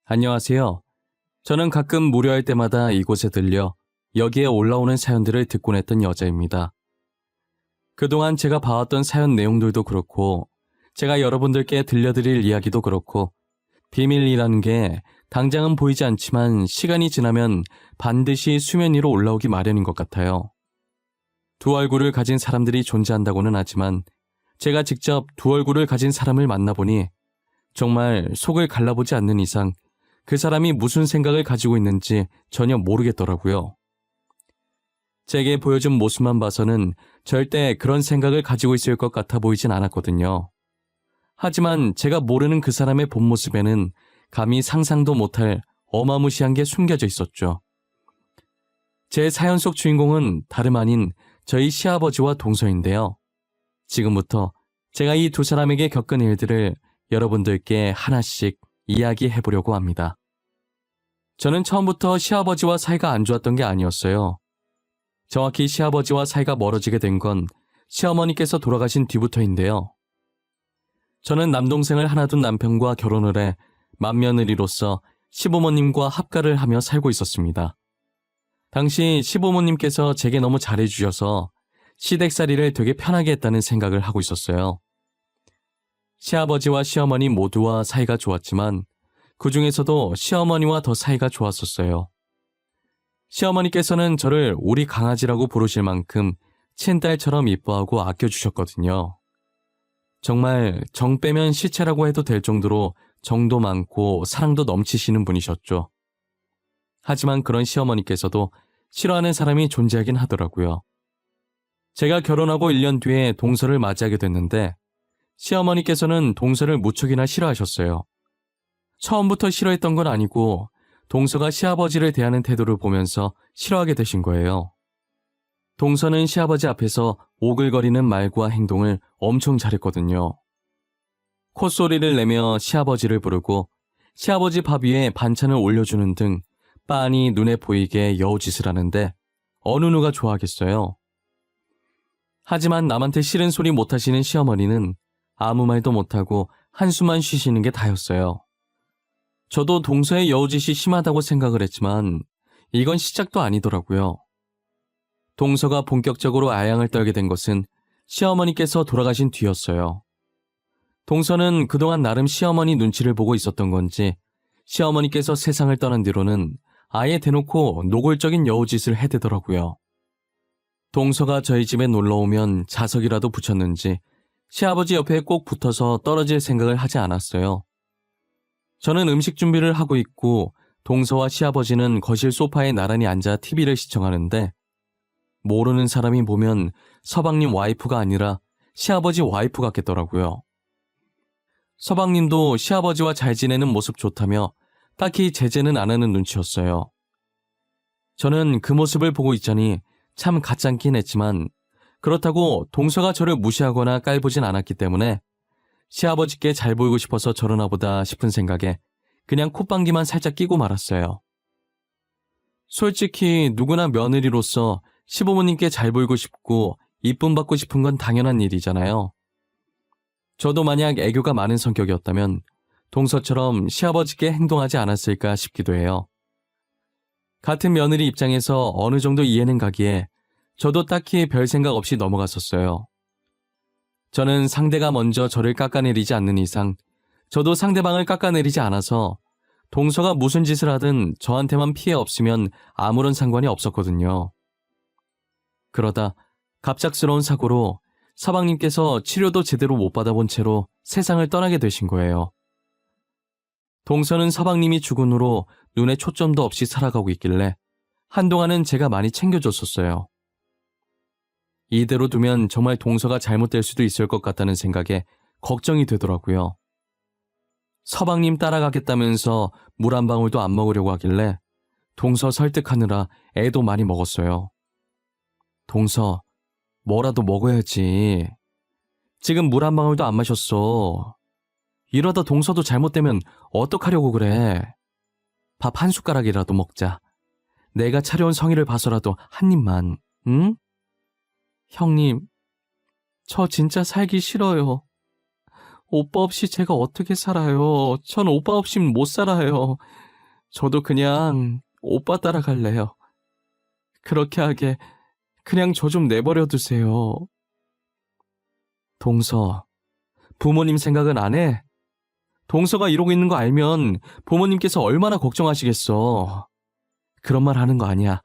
안녕하세요. 저는 가끔 무료할 때마다 이곳에 들려 여기에 올라오는 사연들을 듣곤 했던 여자입니다. 그동안 제가 봐왔던 사연 내용들도 그렇고 제가 여러분들께 들려드릴 이야기도 그렇고 비밀이라는 게 당장은 보이지 않지만 시간이 지나면 반드시 수면 위로 올라오기 마련인 것 같아요. 두 얼굴을 가진 사람들이 존재한다고는 하지만 제가 직접 두 얼굴을 가진 사람을 만나보니 정말 속을 갈라보지 않는 이상 그 사람이 무슨 생각을 가지고 있는지 전혀 모르겠더라고요. 제게 보여준 모습만 봐서는 절대 그런 생각을 가지고 있을 것 같아 보이진 않았거든요. 하지만 제가 모르는 그 사람의 본 모습에는 감히 상상도 못할 어마무시한 게 숨겨져 있었죠. 제 사연 속 주인공은 다름 아닌 저희 시아버지와 동서인데요. 지금부터 제가 이 두 사람에게 겪은 일들을 여러분들께 하나씩 이야기해보려고 합니다. 저는 처음부터 시아버지와 사이가 안 좋았던 게 아니었어요. 정확히 시아버지와 사이가 멀어지게 된 건 시어머니께서 돌아가신 뒤부터인데요. 저는 남동생을 하나 둔 남편과 결혼을 해 맏며느리로서 시부모님과 합가를 하며 살고 있었습니다. 당시 시부모님께서 제게 너무 잘해주셔서 시댁살이를 되게 편하게 했다는 생각을 하고 있었어요. 시아버지와 시어머니 모두와 사이가 좋았지만 그 중에서도 시어머니와 더 사이가 좋았었어요. 시어머니께서는 저를 우리 강아지라고 부르실 만큼 친딸처럼 이뻐하고 아껴주셨거든요. 정말 정 빼면 시체라고 해도 될 정도로 정도 많고 사랑도 넘치시는 분이셨죠. 하지만 그런 시어머니께서도 싫어하는 사람이 존재하긴 하더라고요. 제가 결혼하고 1년 뒤에 동서를 맞이하게 됐는데 시어머니께서는 동서를 무척이나 싫어하셨어요. 처음부터 싫어했던 건 아니고 동서가 시아버지를 대하는 태도를 보면서 싫어하게 되신 거예요. 동서는 시아버지 앞에서 오글거리는 말과 행동을 엄청 잘했거든요. 콧소리를 내며 시아버지를 부르고 시아버지 밥 위에 반찬을 올려주는 등 빤히 눈에 보이게 여우짓을 하는데 어느 누가 좋아하겠어요. 하지만 남한테 싫은 소리 못하시는 시어머니는 아무 말도 못하고 한숨만 쉬시는 게 다였어요. 저도 동서의 여우짓이 심하다고 생각을 했지만 이건 시작도 아니더라고요. 동서가 본격적으로 아양을 떨게 된 것은 시어머니께서 돌아가신 뒤였어요. 동서는 그동안 나름 시어머니 눈치를 보고 있었던 건지 시어머니께서 세상을 떠난 뒤로는 아예 대놓고 노골적인 여우짓을 해대더라고요. 동서가 저희 집에 놀러오면 자석이라도 붙였는지 시아버지 옆에 꼭 붙어서 떨어질 생각을 하지 않았어요. 저는 음식 준비를 하고 있고 동서와 시아버지는 거실 소파에 나란히 앉아 TV를 시청하는데 모르는 사람이 보면 서방님 와이프가 아니라 시아버지 와이프 같겠더라고요. 서방님도 시아버지와 잘 지내는 모습 좋다며 딱히 제재는 안 하는 눈치였어요. 저는 그 모습을 보고 있자니 참 가짠긴 했지만 그렇다고 동서가 저를 무시하거나 깔보진 않았기 때문에 시아버지께 잘 보이고 싶어서 저러나 보다 싶은 생각에 그냥 콧방귀만 살짝 끼고 말았어요. 솔직히 누구나 며느리로서 시부모님께 잘 보이고 싶고 이쁨 받고 싶은 건 당연한 일이잖아요. 저도 만약 애교가 많은 성격이었다면 동서처럼 시아버지께 행동하지 않았을까 싶기도 해요. 같은 며느리 입장에서 어느 정도 이해는 가기에 저도 딱히 별 생각 없이 넘어갔었어요. 저는 상대가 먼저 저를 깎아내리지 않는 이상 저도 상대방을 깎아내리지 않아서 동서가 무슨 짓을 하든 저한테만 피해 없으면 아무런 상관이 없었거든요. 그러다 갑작스러운 사고로 서방님께서 치료도 제대로 못 받아본 채로 세상을 떠나게 되신 거예요. 동서는 서방님이 죽은 후로 눈에 초점도 없이 살아가고 있길래 한동안은 제가 많이 챙겨줬었어요. 이대로 두면 정말 동서가 잘못될 수도 있을 것 같다는 생각에 걱정이 되더라고요. 서방님 따라가겠다면서 물 한 방울도 안 먹으려고 하길래 동서 설득하느라 애도 많이 먹었어요. 동서, 뭐라도 먹어야지. 지금 물 한 방울도 안 마셨어. 이러다 동서도 잘못되면 어떡하려고 그래. 밥 한 숟가락이라도 먹자. 내가 차려온 성의를 봐서라도 한 입만, 응? 형님, 저 진짜 살기 싫어요. 오빠 없이 제가 어떻게 살아요? 전 오빠 없이는 못 살아요. 저도 그냥 오빠 따라갈래요. 그렇게 하게 그냥 저 좀 내버려 두세요. 동서, 부모님 생각은 안 해? 동서가 이러고 있는 거 알면 부모님께서 얼마나 걱정하시겠어. 그런 말 하는 거 아니야.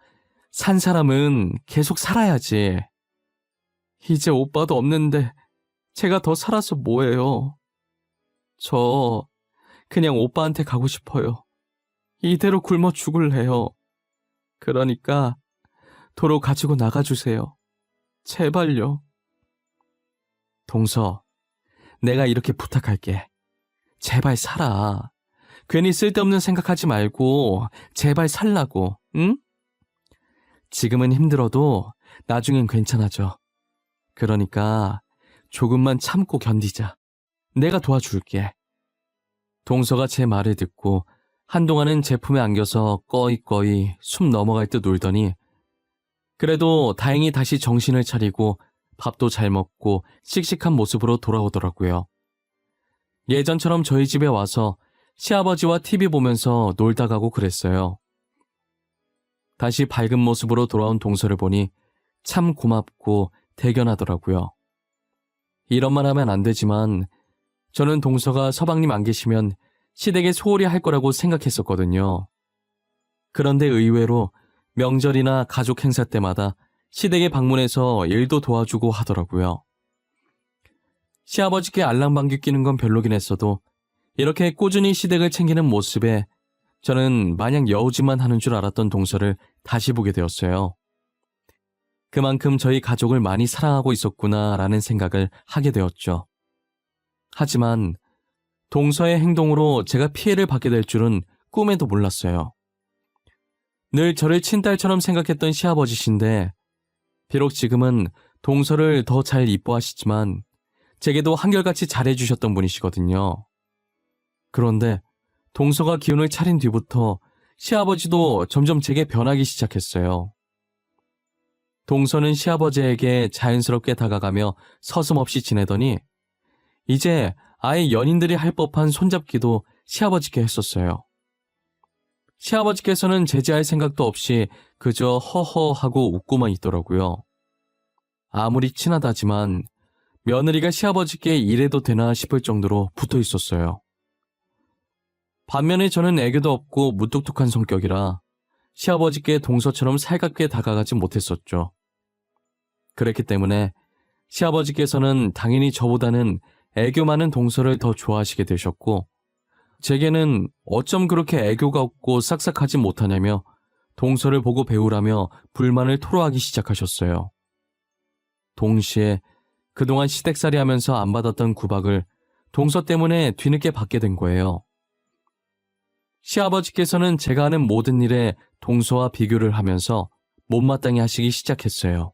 산 사람은 계속 살아야지. 이제 오빠도 없는데 제가 더 살아서 뭐해요. 저 그냥 오빠한테 가고 싶어요. 이대로 굶어 죽을래요. 그러니까 도로 가지고 나가주세요. 제발요. 동서, 내가 이렇게 부탁할게. 제발 살아. 괜히 쓸데없는 생각하지 말고 제발 살라고, 응? 지금은 힘들어도 나중엔 괜찮아져. 그러니까 조금만 참고 견디자. 내가 도와줄게. 동서가 제 말을 듣고 한동안은 제품에 안겨서 꺼이꺼이 숨 넘어갈 듯 울더니 그래도 다행히 다시 정신을 차리고 밥도 잘 먹고 씩씩한 모습으로 돌아오더라고요. 예전처럼 저희 집에 와서 시아버지와 TV 보면서 놀다 가고 그랬어요. 다시 밝은 모습으로 돌아온 동서를 보니 참 고맙고 대견하더라고요. 이런 말 하면 안 되지만 저는 동서가 서방님 안 계시면 시댁에 소홀히 할 거라고 생각했었거든요. 그런데 의외로 명절이나 가족 행사 때마다 시댁에 방문해서 일도 도와주고 하더라고요. 시아버지께 알랑방귀 끼는 건 별로긴 했어도 이렇게 꾸준히 시댁을 챙기는 모습에 저는 마냥 여우짓만 하는 줄 알았던 동서를 다시 보게 되었어요. 그만큼 저희 가족을 많이 사랑하고 있었구나라는 생각을 하게 되었죠. 하지만 동서의 행동으로 제가 피해를 받게 될 줄은 꿈에도 몰랐어요. 늘 저를 친딸처럼 생각했던 시아버지신데 비록 지금은 동서를 더 잘 이뻐하시지만 제게도 한결같이 잘해주셨던 분이시거든요. 그런데 동서가 기운을 차린 뒤부터 시아버지도 점점 제게 변하기 시작했어요. 동서는 시아버지에게 자연스럽게 다가가며 서슴없이 지내더니 이제 아예 연인들이 할 법한 손잡기도 시아버지께 했었어요. 시아버지께서는 제지할 생각도 없이 그저 허허하고 웃고만 있더라고요. 아무리 친하다지만 며느리가 시아버지께 이래도 되나 싶을 정도로 붙어 있었어요. 반면에 저는 애교도 없고 무뚝뚝한 성격이라 시아버지께 동서처럼 살갑게 다가가지 못했었죠. 그랬기 때문에 시아버지께서는 당연히 저보다는 애교 많은 동서를 더 좋아하시게 되셨고 제게는 어쩜 그렇게 애교가 없고 싹싹하지 못하냐며 동서를 보고 배우라며 불만을 토로하기 시작하셨어요. 동시에 그동안 시댁살이 하면서 안 받았던 구박을 동서 때문에 뒤늦게 받게 된 거예요. 시아버지께서는 제가 하는 모든 일에 동서와 비교를 하면서 못마땅해 하시기 시작했어요.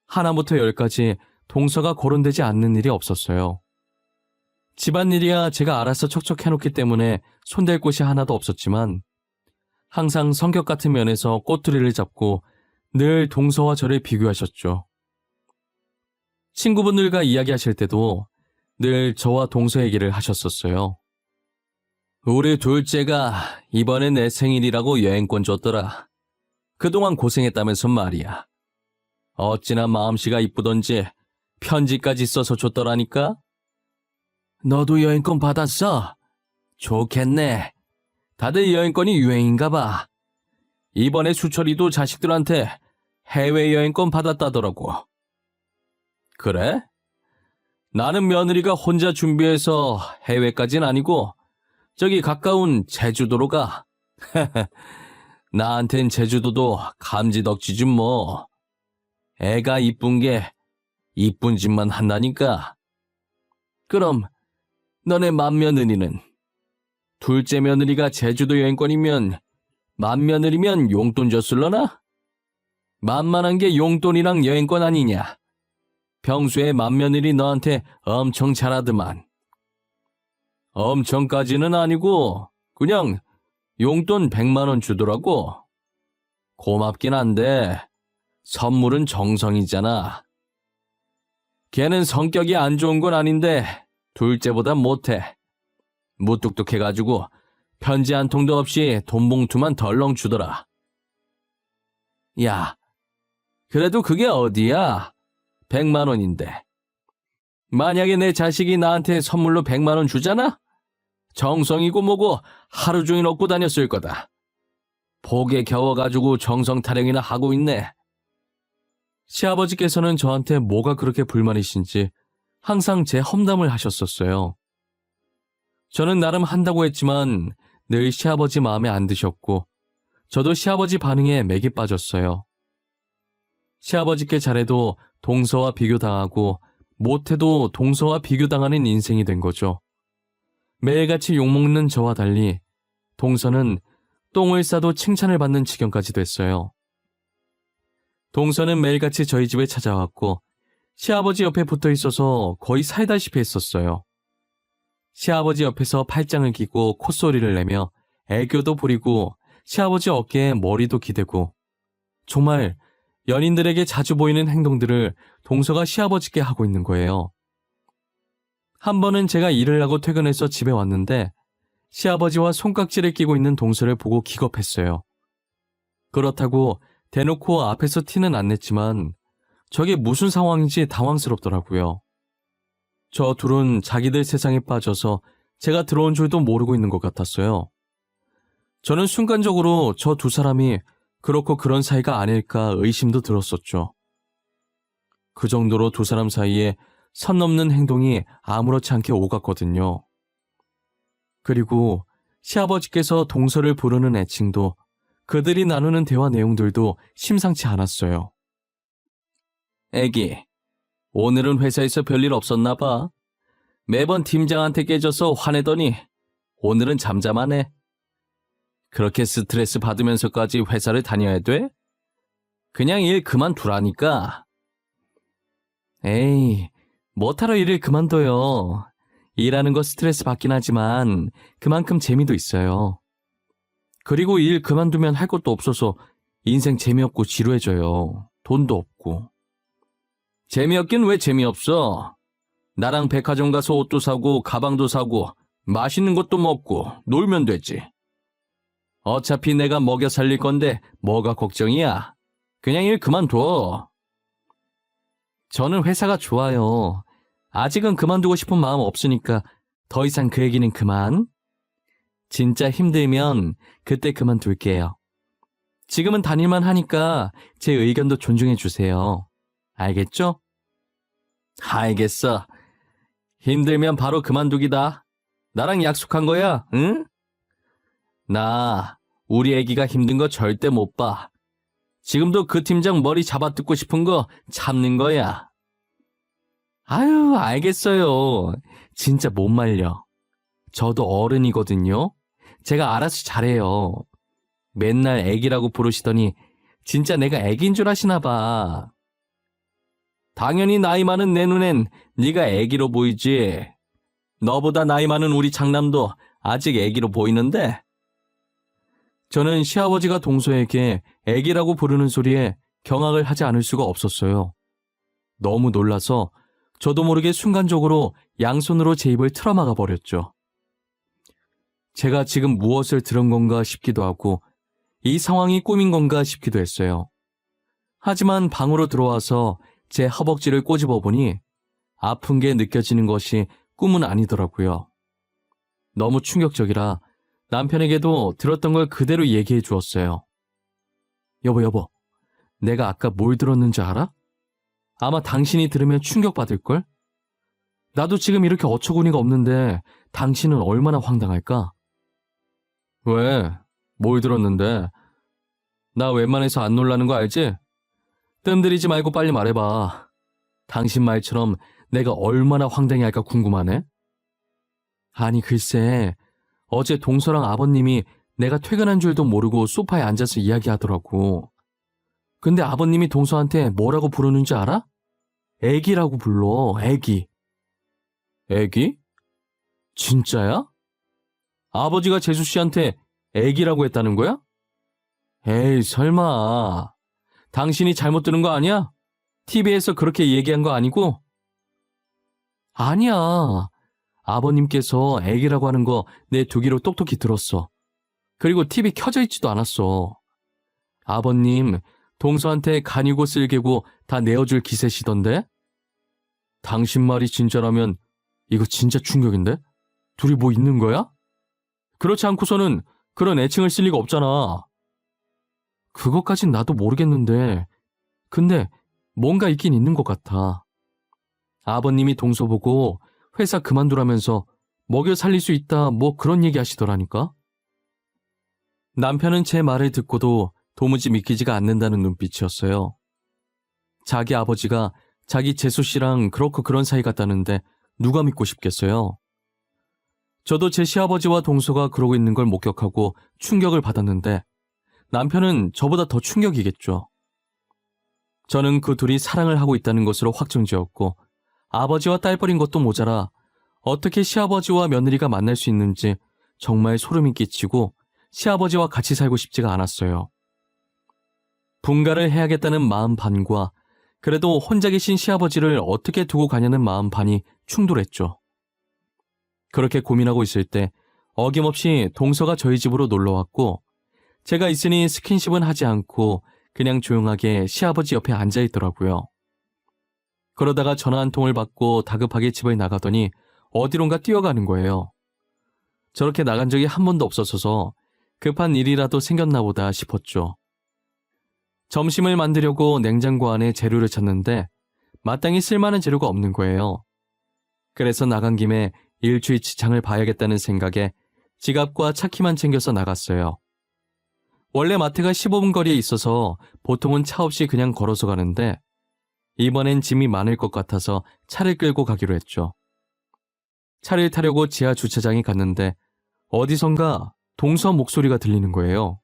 하나부터 열까지 동서가 거론되지 않는 일이 없었어요. 집안일이야 제가 알아서 척척 해놓기 때문에 손댈 곳이 하나도 없었지만 항상 성격 같은 면에서 꼬투리를 잡고 늘 동서와 저를 비교하셨죠. 친구분들과 이야기하실 때도 늘 저와 동서 얘기를 하셨었어요. 우리 둘째가 이번에 내 생일이라고 여행권 줬더라. 그동안 고생했다면서 말이야. 어찌나 마음씨가 이쁘던지 편지까지 써서 줬더라니까? 너도 여행권 받았어? 좋겠네. 다들 여행권이 유행인가 봐. 이번에 수철이도 자식들한테 해외여행권 받았다더라고. 그래? 나는 며느리가 혼자 준비해서 해외까진 아니고 저기 가까운 제주도로 가. 나한텐 제주도도 감지덕지지 뭐. 애가 이쁜 게 이쁜 짓만 한다니까. 그럼 너네 맏며느리는? 둘째 며느리가 제주도 여행권이면 맏며느리면 용돈 줬을러나? 만만한 게 용돈이랑 여행권 아니냐. 평소에 맏며느리 너한테 엄청 잘하더만. 엄청까지는 아니고 그냥 용돈 100만 원 주더라고. 고맙긴 한데 선물은 정성이잖아. 걔는 성격이 안 좋은 건 아닌데 둘째보단 못해. 무뚝뚝해가지고 편지 한 통도 없이 돈 봉투만 덜렁 주더라. 야, 그래도 그게 어디야? 100만 원인데. 만약에 내 자식이 나한테 선물로 100만 원 주잖아? 정성이고 뭐고 하루 종일 얻고 다녔을 거다. 복에 겨워가지고 정성 타령이나 하고 있네. 시아버지께서는 저한테 뭐가 그렇게 불만이신지 항상 제 험담을 하셨었어요. 저는 나름 한다고 했지만 늘 시아버지 마음에 안 드셨고 저도 시아버지 반응에 맥이 빠졌어요. 시아버지께 잘해도 동서와 비교당하고 못해도 동서와 비교당하는 인생이 된 거죠. 매일같이 욕먹는 저와 달리 동서는 똥을 싸도 칭찬을 받는 지경까지 됐어요. 동서는 매일같이 저희 집에 찾아왔고 시아버지 옆에 붙어 있어서 거의 살다시피 했었어요. 시아버지 옆에서 팔짱을 끼고 콧소리를 내며 애교도 부리고 시아버지 어깨에 머리도 기대고 정말 연인들에게 자주 보이는 행동들을 동서가 시아버지께 하고 있는 거예요. 한 번은 제가 일을 하고 퇴근해서 집에 왔는데 시아버지와 손깍지를 끼고 있는 동서를 보고 기겁했어요. 그렇다고 대놓고 앞에서 티는 안 냈지만 저게 무슨 상황인지 당황스럽더라고요. 저 둘은 자기들 세상에 빠져서 제가 들어온 줄도 모르고 있는 것 같았어요. 저는 순간적으로 저 두 사람이 그렇고 그런 사이가 아닐까 의심도 들었었죠. 그 정도로 두 사람 사이에 선 넘는 행동이 아무렇지 않게 오갔거든요. 그리고 시아버지께서 동서를 부르는 애칭도 그들이 나누는 대화 내용들도 심상치 않았어요. 애기, 오늘은 회사에서 별일 없었나 봐. 매번 팀장한테 깨져서 화내더니 오늘은 잠잠하네. 그렇게 스트레스 받으면서까지 회사를 다녀야 돼? 그냥 일 그만두라니까. 에이, 뭐하러 일을 그만둬요. 일하는 거 스트레스 받긴 하지만 그만큼 재미도 있어요. 그리고 일 그만두면 할 것도 없어서 인생 재미없고 지루해져요. 돈도 없고. 재미없긴 왜 재미없어? 나랑 백화점 가서 옷도 사고 가방도 사고 맛있는 것도 먹고 놀면 되지. 어차피 내가 먹여 살릴 건데 뭐가 걱정이야? 그냥 일 그만둬. 저는 회사가 좋아요. 아직은 그만두고 싶은 마음 없으니까 더 이상 그 얘기는 그만. 진짜 힘들면 그때 그만둘게요. 지금은 다닐만 하니까 제 의견도 존중해 주세요. 알겠죠? 알겠어. 힘들면 바로 그만두기다. 나랑 약속한 거야, 응? 나 우리 애기가 힘든 거 절대 못 봐. 지금도 그 팀장 머리 잡아뜯고 싶은 거 참는 거야. 아유, 알겠어요. 진짜 못 말려. 저도 어른이거든요. 제가 알아서 잘해요. 맨날 애기라고 부르시더니 진짜 내가 애기인 줄 아시나 봐. 당연히 나이 많은 내 눈엔 네가 애기로 보이지. 너보다 나이 많은 우리 장남도 아직 애기로 보이는데. 저는 시아버지가 동서에게 애기라고 부르는 소리에 경악을 하지 않을 수가 없었어요. 너무 놀라서 저도 모르게 순간적으로 양손으로 제 입을 틀어막아 버렸죠. 제가 지금 무엇을 들은 건가 싶기도 하고 이 상황이 꿈인 건가 싶기도 했어요. 하지만 방으로 들어와서 제 허벅지를 꼬집어 보니 아픈 게 느껴지는 것이 꿈은 아니더라고요. 너무 충격적이라 남편에게도 들었던 걸 그대로 얘기해 주었어요. 여보, 내가 아까 뭘 들었는지 알아? 아마 당신이 들으면 충격받을걸? 나도 지금 이렇게 어처구니가 없는데 당신은 얼마나 황당할까? 왜? 뭘 들었는데? 나 웬만해서 안 놀라는 거 알지? 뜸들이지 말고 빨리 말해봐. 당신 말처럼 내가 얼마나 황당해할까 궁금하네? 아니 글쎄, 어제 동서랑 아버님이 내가 퇴근한 줄도 모르고 소파에 앉아서 이야기하더라고. 근데 아버님이 동서한테 뭐라고 부르는지 알아? 애기라고 불러, 애기. 애기? 진짜야? 아버지가 재수 씨한테 애기라고 했다는 거야? 에이, 설마. 당신이 잘못 들은 거 아니야? TV에서 그렇게 얘기한 거 아니고? 아니야. 아버님께서 애기라고 하는 거 내 두 귀로 똑똑히 들었어. 그리고 TV 켜져 있지도 않았어. 아버님, 동서한테 간이고 쓸개고 다 내어줄 기세시던데? 당신 말이 진짜라면 이거 진짜 충격인데? 둘이 뭐 있는 거야? 그렇지 않고서는 그런 애칭을 쓸 리가 없잖아. 그것까진 나도 모르겠는데, 근데 뭔가 있긴 있는 것 같아. 아버님이 동서 보고 회사 그만두라면서 먹여 살릴 수 있다 뭐 그런 얘기 하시더라니까. 남편은 제 말을 듣고도 도무지 믿기지가 않는다는 눈빛이었어요. 자기 아버지가 자기 재수 씨랑 그렇고 그런 사이 같다는데 누가 믿고 싶겠어요. 저도 제 시아버지와 동서가 그러고 있는 걸 목격하고 충격을 받았는데 남편은 저보다 더 충격이겠죠. 저는 그 둘이 사랑을 하고 있다는 것으로 확정지었고 아버지와 딸뻘인 것도 모자라 어떻게 시아버지와 며느리가 만날 수 있는지 정말 소름이 끼치고 시아버지와 같이 살고 싶지가 않았어요. 분가를 해야겠다는 마음 반과 그래도 혼자 계신 시아버지를 어떻게 두고 가냐는 마음 반이 충돌했죠. 그렇게 고민하고 있을 때 어김없이 동서가 저희 집으로 놀러왔고 제가 있으니 스킨십은 하지 않고 그냥 조용하게 시아버지 옆에 앉아있더라고요. 그러다가 전화 한 통을 받고 다급하게 집을 나가더니 어디론가 뛰어가는 거예요. 저렇게 나간 적이 한 번도 없었어서 급한 일이라도 생겼나 보다 싶었죠. 점심을 만들려고 냉장고 안에 재료를 찾는데 마땅히 쓸만한 재료가 없는 거예요. 그래서 나간 김에 일주일치장을 봐야겠다는 생각에 지갑과 차키만 챙겨서 나갔어요. 원래 마트가 15분 거리에 있어서 보통은 차 없이 그냥 걸어서 가는데 이번엔 짐이 많을 것 같아서 차를 끌고 가기로 했죠. 차를 타려고 지하 주차장에 갔는데 어디선가 동서 목소리가 들리는 거예요.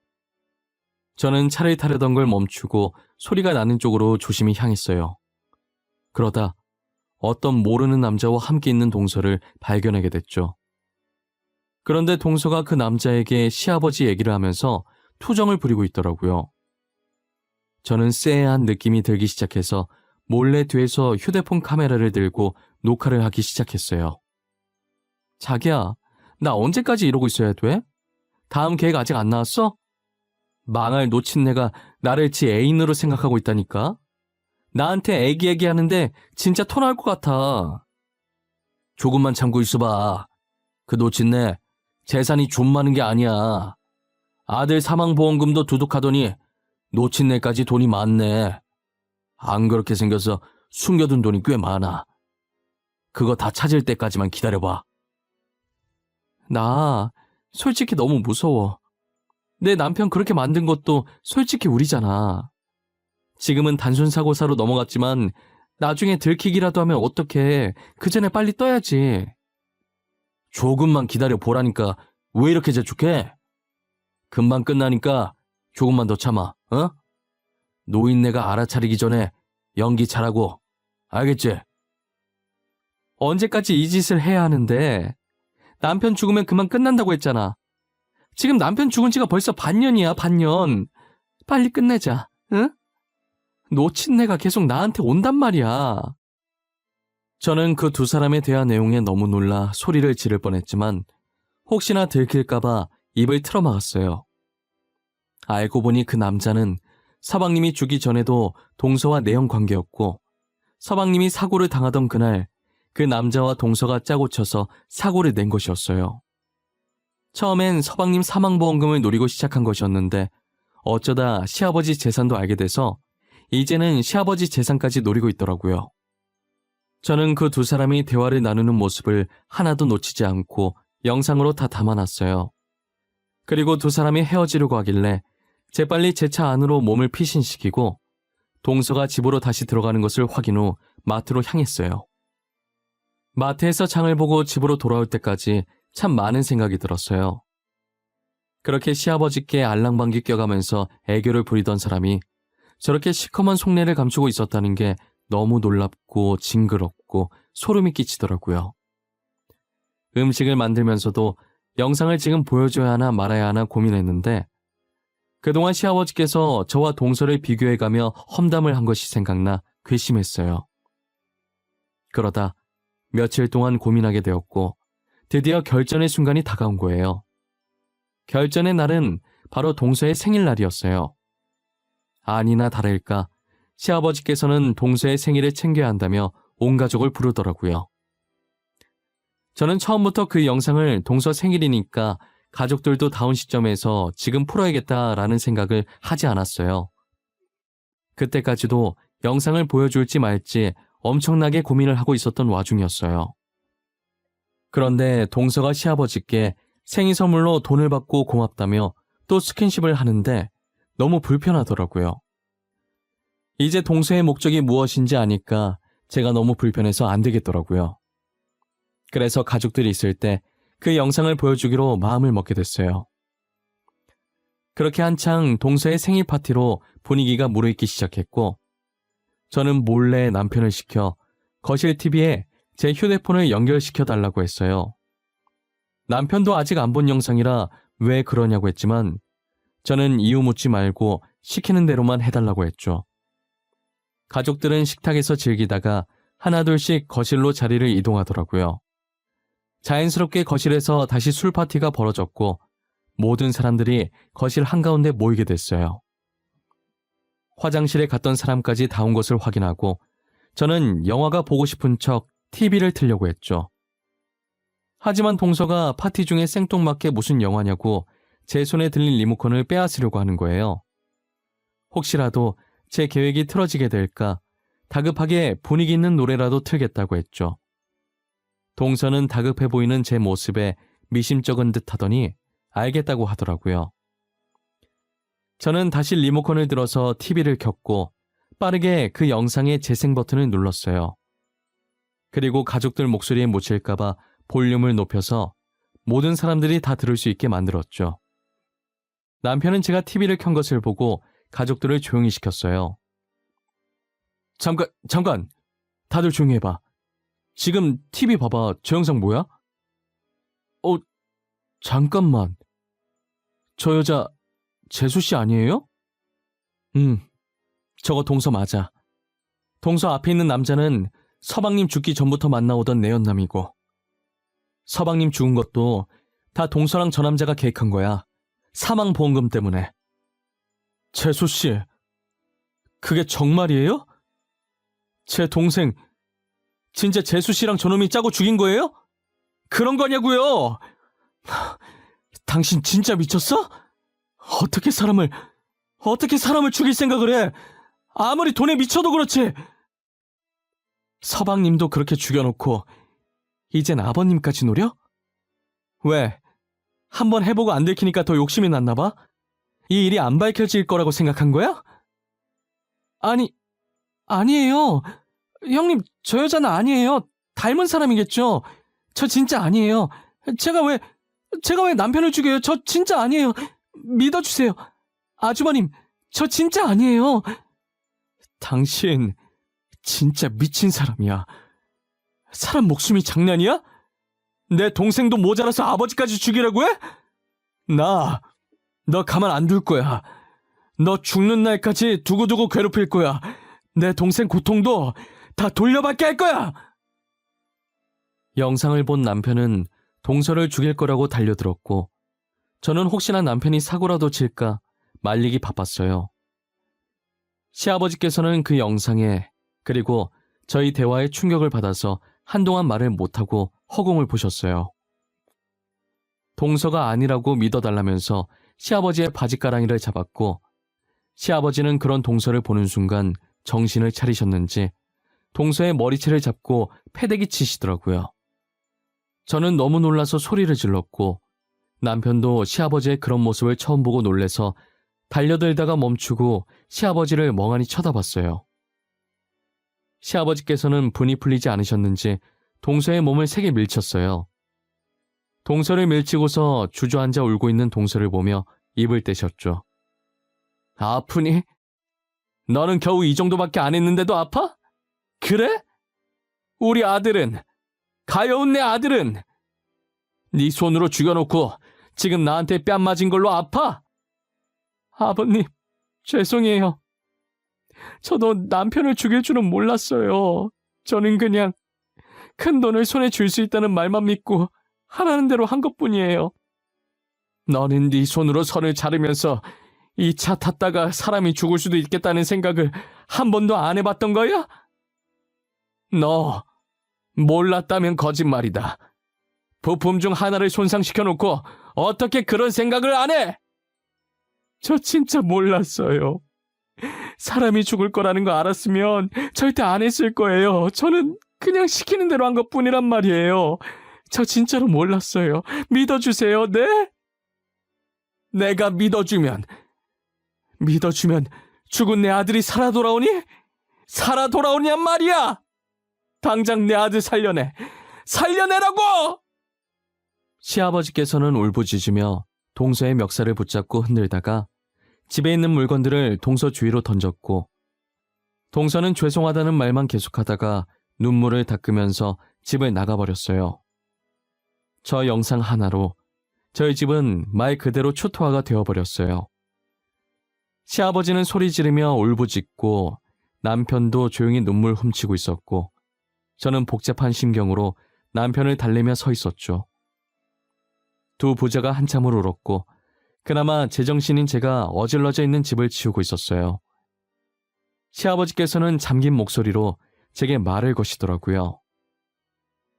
저는 차를 타려던 걸 멈추고 소리가 나는 쪽으로 조심히 향했어요. 그러다 어떤 모르는 남자와 함께 있는 동서를 발견하게 됐죠. 그런데 동서가 그 남자에게 시아버지 얘기를 하면서 투정을 부리고 있더라고요. 저는 쎄한 느낌이 들기 시작해서 몰래 뒤에서 휴대폰 카메라를 들고 녹화를 하기 시작했어요. 자기야, 나 언제까지 이러고 있어야 돼? 다음 계획 아직 안 나왔어? 망할 놓친 내가 나를 지 애인으로 생각하고 있다니까? 나한테 애기 하는데 진짜 토 나올 것 같아. 조금만 참고 있어봐. 그 놓친 내 재산이 좀 많은 게 아니야. 아들 사망보험금도 두둑하더니 놓친 내까지 돈이 많네. 안 그렇게 생겨서 숨겨둔 돈이 꽤 많아. 그거 다 찾을 때까지만 기다려봐. 나 솔직히 너무 무서워. 내 남편 그렇게 만든 것도 솔직히 우리잖아. 지금은 단순 사고사로 넘어갔지만 나중에 들키기라도 하면 어떡해. 그 전에 빨리 떠야지. 조금만 기다려 보라니까 왜 이렇게 재촉해? 금방 끝나니까 조금만 더 참아, 어? 노인네가 알아차리기 전에 연기 잘하고, 알겠지? 언제까지 이 짓을 해야 하는데? 남편 죽으면 그만 끝난다고 했잖아. 지금 남편 죽은 지가 벌써 반년이야, 반년. 빨리 끝내자, 응? 놓친 내가 계속 나한테 온단 말이야. 저는 그 두 사람의 대화 내용에 너무 놀라 소리를 지를 뻔했지만 혹시나 들킬까봐 입을 틀어막았어요. 알고 보니 그 남자는 서방님이 죽기 전에도 동서와 내연 관계였고 서방님이 사고를 당하던 그날 그 남자와 동서가 짜고 쳐서 사고를 낸 것이었어요. 처음엔 서방님 사망보험금을 노리고 시작한 것이었는데 어쩌다 시아버지 재산도 알게 돼서 이제는 시아버지 재산까지 노리고 있더라고요. 저는 그 두 사람이 대화를 나누는 모습을 하나도 놓치지 않고 영상으로 다 담아놨어요. 그리고 두 사람이 헤어지려고 하길래 재빨리 제 차 안으로 몸을 피신시키고 동서가 집으로 다시 들어가는 것을 확인 후 마트로 향했어요. 마트에서 장을 보고 집으로 돌아올 때까지 참 많은 생각이 들었어요. 그렇게 시아버지께 알랑방귀 껴가면서 애교를 부리던 사람이 저렇게 시커먼 속내를 감추고 있었다는 게 너무 놀랍고 징그럽고 소름이 끼치더라고요. 음식을 만들면서도 영상을 지금 보여줘야 하나 말아야 하나 고민했는데 그동안 시아버지께서 저와 동서를 비교해가며 험담을 한 것이 생각나 괘씸했어요. 그러다 며칠 동안 고민하게 되었고 드디어 결전의 순간이 다가온 거예요. 결전의 날은 바로 동서의 생일날이었어요. 아니나 다를까 시아버지께서는 동서의 생일을 챙겨야 한다며 온 가족을 부르더라고요. 저는 처음부터 그 영상을 동서 생일이니까 가족들도 다운 시점에서 지금 풀어야겠다라는 생각을 하지 않았어요. 그때까지도 영상을 보여줄지 말지 엄청나게 고민을 하고 있었던 와중이었어요. 그런데 동서가 시아버지께 생일 선물로 돈을 받고 고맙다며 또 스킨십을 하는데 너무 불편하더라고요. 이제 동서의 목적이 무엇인지 아니까 제가 너무 불편해서 안 되겠더라고요. 그래서 가족들이 있을 때 그 영상을 보여주기로 마음을 먹게 됐어요. 그렇게 한창 동서의 생일 파티로 분위기가 무르익기 시작했고 저는 몰래 남편을 시켜 거실 TV에 제 휴대폰을 연결시켜 달라고 했어요. 남편도 아직 안 본 영상이라 왜 그러냐고 했지만 저는 이유 묻지 말고 시키는 대로만 해달라고 했죠. 가족들은 식탁에서 즐기다가 하나둘씩 거실로 자리를 이동하더라고요. 자연스럽게 거실에서 다시 술 파티가 벌어졌고 모든 사람들이 거실 한가운데 모이게 됐어요. 화장실에 갔던 사람까지 다 온 것을 확인하고 저는 영화가 보고 싶은 척 TV를 틀려고 했죠. 하지만 동서가 파티 중에 생뚱맞게 무슨 영화냐고 제 손에 들린 리모컨을 빼앗으려고 하는 거예요. 혹시라도 제 계획이 틀어지게 될까 다급하게 분위기 있는 노래라도 틀겠다고 했죠. 동서는 다급해 보이는 제 모습에 미심쩍은 듯 하더니 알겠다고 하더라고요. 저는 다시 리모컨을 들어서 TV를 켰고 빠르게 그 영상의 재생 버튼을 눌렀어요. 그리고 가족들 목소리에 묻힐까봐 볼륨을 높여서 모든 사람들이 다 들을 수 있게 만들었죠. 남편은 제가 TV를 켠 것을 보고 가족들을 조용히 시켰어요. 잠깐! 다들 조용히 해봐. 지금 TV 봐봐. 저 영상 뭐야? 잠깐만. 저 여자 재수씨 아니에요? 저거 동서 맞아. 동서 앞에 있는 남자는 서방님 죽기 전부터 만나오던 내연남이고 서방님 죽은 것도 다 동서랑 저 남자가 계획한 거야. 사망보험금 때문에. 재수씨, 그게 정말이에요? 제 동생 진짜 재수씨랑 저놈이 짜고 죽인 거예요? 그런 거냐고요? 당신 진짜 미쳤어? 어떻게 사람을 죽일 생각을 해? 아무리 돈에 미쳐도 그렇지. 서방님도 그렇게 죽여놓고 이젠 아버님까지 노려? 왜? 한번 해보고 안 들키니까 더 욕심이 났나 봐? 이 일이 안 밝혀질 거라고 생각한 거야? 아니에요. 형님, 저 여자는 아니에요. 닮은 사람이겠죠. 저 진짜 아니에요. 제가 왜 남편을 죽여요? 저 진짜 아니에요. 믿어주세요. 아주버님, 저 진짜 아니에요. 당신 진짜 미친 사람이야. 사람 목숨이 장난이야? 내 동생도 모자라서 아버지까지 죽이라고 해? 너 가만 안 둘 거야. 너 죽는 날까지 두고두고 괴롭힐 거야. 내 동생 고통도 다 돌려받게 할 거야. 영상을 본 남편은 동서를 죽일 거라고 달려들었고 저는 혹시나 남편이 사고라도 칠까 말리기 바빴어요. 시아버지께서는 그 영상에 그리고 저희 대화에 충격을 받아서 한동안 말을 못하고 허공을 보셨어요. 동서가 아니라고 믿어달라면서 시아버지의 바지가랑이를 잡았고 시아버지는 그런 동서를 보는 순간 정신을 차리셨는지 동서의 머리채를 잡고 패대기 치시더라고요. 저는 너무 놀라서 소리를 질렀고 남편도 시아버지의 그런 모습을 처음 보고 놀래서 달려들다가 멈추고 시아버지를 멍하니 쳐다봤어요. 시아버지께서는 분이 풀리지 않으셨는지 동서의 몸을 세게 밀쳤어요. 동서를 밀치고서 주저앉아 울고 있는 동서를 보며 입을 떼셨죠. 아프니? 너는 겨우 이 정도밖에 안 했는데도 아파? 그래? 우리 아들은, 가여운 내 아들은 네 손으로 죽여놓고 지금 나한테 뺨 맞은 걸로 아파? 아버님, 죄송해요. 저도 남편을 죽일 줄은 몰랐어요. 저는 그냥 큰 돈을 손에 쥘 수 있다는 말만 믿고 하라는 대로 한 것뿐이에요. 너는 네 손으로 선을 자르면서 이 차 탔다가 사람이 죽을 수도 있겠다는 생각을 한 번도 안 해봤던 거야? 너 몰랐다면 거짓말이다. 부품 중 하나를 손상시켜놓고 어떻게 그런 생각을 안 해? 저 진짜 몰랐어요. 사람이 죽을 거라는 거 알았으면 절대 안 했을 거예요. 저는 그냥 시키는 대로 한 것뿐이란 말이에요. 저 진짜로 몰랐어요. 믿어주세요, 네? 내가 믿어주면 죽은 내 아들이 살아 돌아오니? 살아 돌아오냔 말이야! 당장 내 아들 살려내라고! 시아버지께서는 울부짖으며 동서의 멱살을 붙잡고 흔들다가 집에 있는 물건들을 동서 주위로 던졌고, 동서는 죄송하다는 말만 계속하다가 눈물을 닦으면서 집을 나가버렸어요. 저 영상 하나로 저희 집은 말 그대로 초토화가 되어버렸어요. 시아버지는 소리 지르며 울부짖고 남편도 조용히 눈물 훔치고 있었고, 저는 복잡한 심경으로 남편을 달래며 서 있었죠. 두 부자가 한참을 울었고 그나마 제정신인 제가 어질러져 있는 집을 치우고 있었어요. 시아버지께서는 잠긴 목소리로 제게 말을 거시더라고요.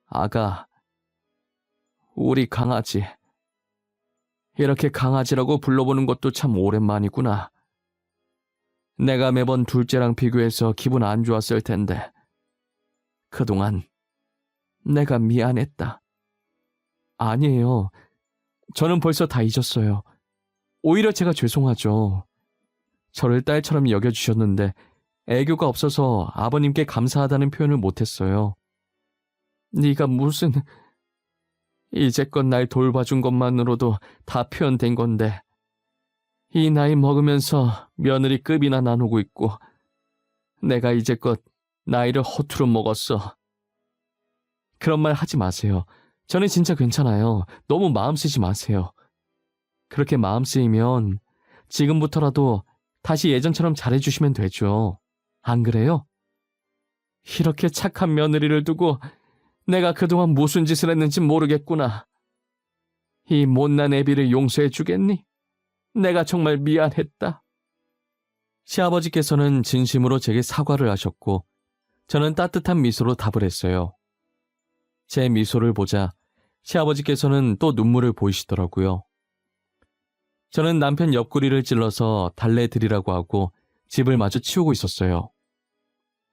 아가, 우리 강아지. 이렇게 강아지라고 불러보는 것도 참 오랜만이구나. 내가 매번 둘째랑 비교해서 기분 안 좋았을 텐데 그동안 내가 미안했다. 아니에요. 저는 벌써 다 잊었어요. 오히려 제가 죄송하죠. 저를 딸처럼 여겨주셨는데 애교가 없어서 아버님께 감사하다는 표현을 못했어요. 네가 무슨... 이제껏 날 돌봐준 것만으로도 다 표현된 건데 이 나이 먹으면서 며느리급이나 나누고 있고 내가 이제껏 나이를 허투루 먹었어. 그런 말 하지 마세요. 저는 진짜 괜찮아요. 너무 마음 쓰지 마세요. 그렇게 마음 쓰이면 지금부터라도 다시 예전처럼 잘해주시면 되죠. 안 그래요? 이렇게 착한 며느리를 두고 내가 그동안 무슨 짓을 했는지 모르겠구나. 이 못난 애비를 용서해 주겠니? 내가 정말 미안했다. 시아버지께서는 진심으로 제게 사과를 하셨고 저는 따뜻한 미소로 답을 했어요. 제 미소를 보자 시아버지께서는 또 눈물을 보이시더라고요. 저는 남편 옆구리를 찔러서 달래드리라고 하고 집을 마저 치우고 있었어요.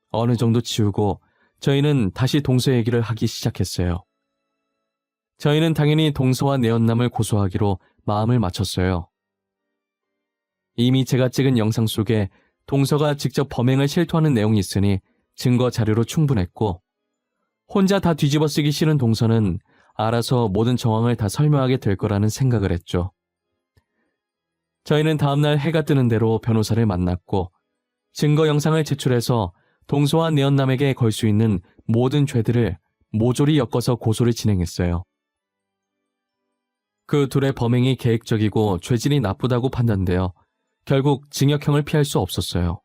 어느 정도 치우고 저희는 다시 동서 얘기를 하기 시작했어요. 저희는 당연히 동서와 내연남을 고소하기로 마음을 맞췄어요. 이미 제가 찍은 영상 속에 동서가 직접 범행을 실토하는 내용이 있으니 증거 자료로 충분했고, 혼자 다 뒤집어 쓰기 싫은 동서는 알아서 모든 정황을 다 설명하게 될 거라는 생각을 했죠. 저희는 다음날 해가 뜨는 대로 변호사를 만났고 증거 영상을 제출해서 동서와 내연남에게 걸 수 있는 모든 죄들을 모조리 엮어서 고소를 진행했어요. 그 둘의 범행이 계획적이고 죄질이 나쁘다고 판단되어 결국 징역형을 피할 수 없었어요.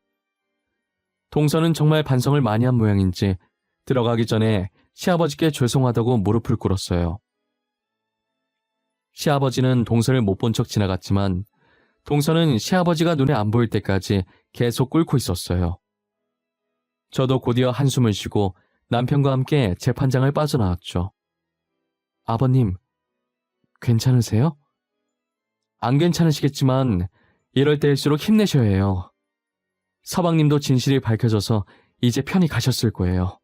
동서는 정말 반성을 많이 한 모양인지 들어가기 전에 시아버지께 죄송하다고 무릎을 꿇었어요. 시아버지는 동서를 못 본 척 지나갔지만 동서는 시아버지가 눈에 안 보일 때까지 계속 꿇고 있었어요. 저도 곧이어 한숨을 쉬고 남편과 함께 재판장을 빠져나왔죠. 아버님, 괜찮으세요? 안 괜찮으시겠지만 이럴 때일수록 힘내셔야 해요. 서방님도 진실이 밝혀져서 이제 편히 가셨을 거예요.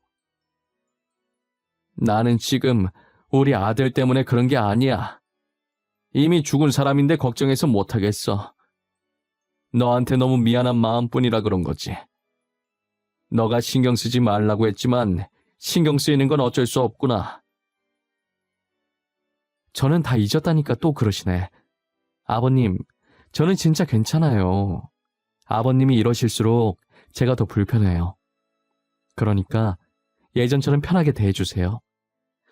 나는 지금 우리 아들 때문에 그런 게 아니야. 이미 죽은 사람인데 걱정해서 못하겠어. 너한테 너무 미안한 마음뿐이라 그런 거지. 너가 신경 쓰지 말라고 했지만 신경 쓰이는 건 어쩔 수 없구나. 저는 다 잊었다니까 또 그러시네. 아버님, 저는 진짜 괜찮아요. 아버님이 이러실수록 제가 더 불편해요. 그러니까 예전처럼 편하게 대해주세요.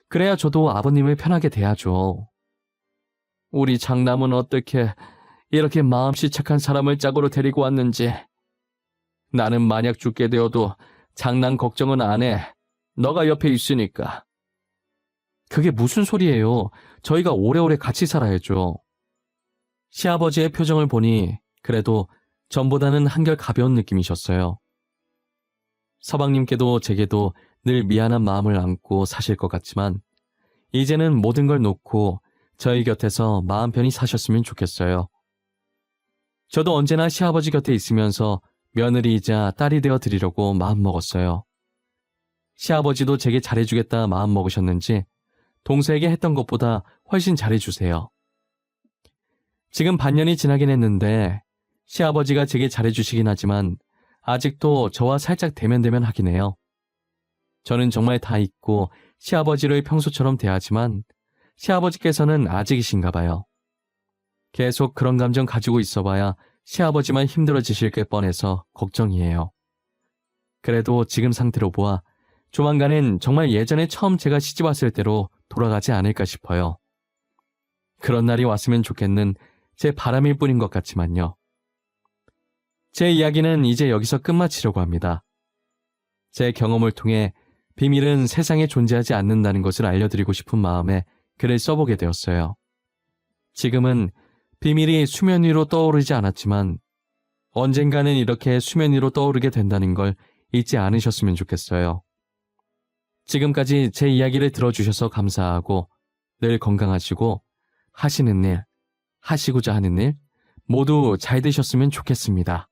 그래야 저도 아버님을 편하게 대하죠. 우리 장남은 어떻게 이렇게 마음씨 착한 사람을 짝으로 데리고 왔는지. 나는 만약 죽게 되어도 장남 걱정은 안 해. 너가 옆에 있으니까. 그게 무슨 소리예요? 저희가 오래오래 같이 살아야죠. 시아버지의 표정을 보니 그래도 전보다는 한결 가벼운 느낌이셨어요. 서방님께도 제게도 늘 미안한 마음을 안고 사실 것 같지만 이제는 모든 걸 놓고 저희 곁에서 마음 편히 사셨으면 좋겠어요. 저도 언제나 시아버지 곁에 있으면서 며느리이자 딸이 되어 드리려고 마음먹었어요. 시아버지도 제게 잘해주겠다 마음먹으셨는지 동서에게 했던 것보다 훨씬 잘해주세요. 지금 반년이 지나긴 했는데 시아버지가 제게 잘해주시긴 하지만 아직도 저와 살짝 대면대면 하긴 해요. 저는 정말 다 잊고 시아버지를 평소처럼 대하지만 시아버지께서는 아직이신가 봐요. 계속 그런 감정 가지고 있어봐야 시아버지만 힘들어지실 게 뻔해서 걱정이에요. 그래도 지금 상태로 보아 조만간엔 정말 예전에 처음 제가 시집왔을 때로 돌아가지 않을까 싶어요. 그런 날이 왔으면 좋겠는 제 바람일 뿐인 것 같지만요. 제 이야기는 이제 여기서 끝마치려고 합니다. 제 경험을 통해 비밀은 세상에 존재하지 않는다는 것을 알려드리고 싶은 마음에 글을 써보게 되었어요. 지금은 비밀이 수면 위로 떠오르지 않았지만 언젠가는 이렇게 수면 위로 떠오르게 된다는 걸 잊지 않으셨으면 좋겠어요. 지금까지 제 이야기를 들어주셔서 감사하고 늘 건강하시고 하시는 일, 하시고자 하는 일 모두 잘 되셨으면 좋겠습니다.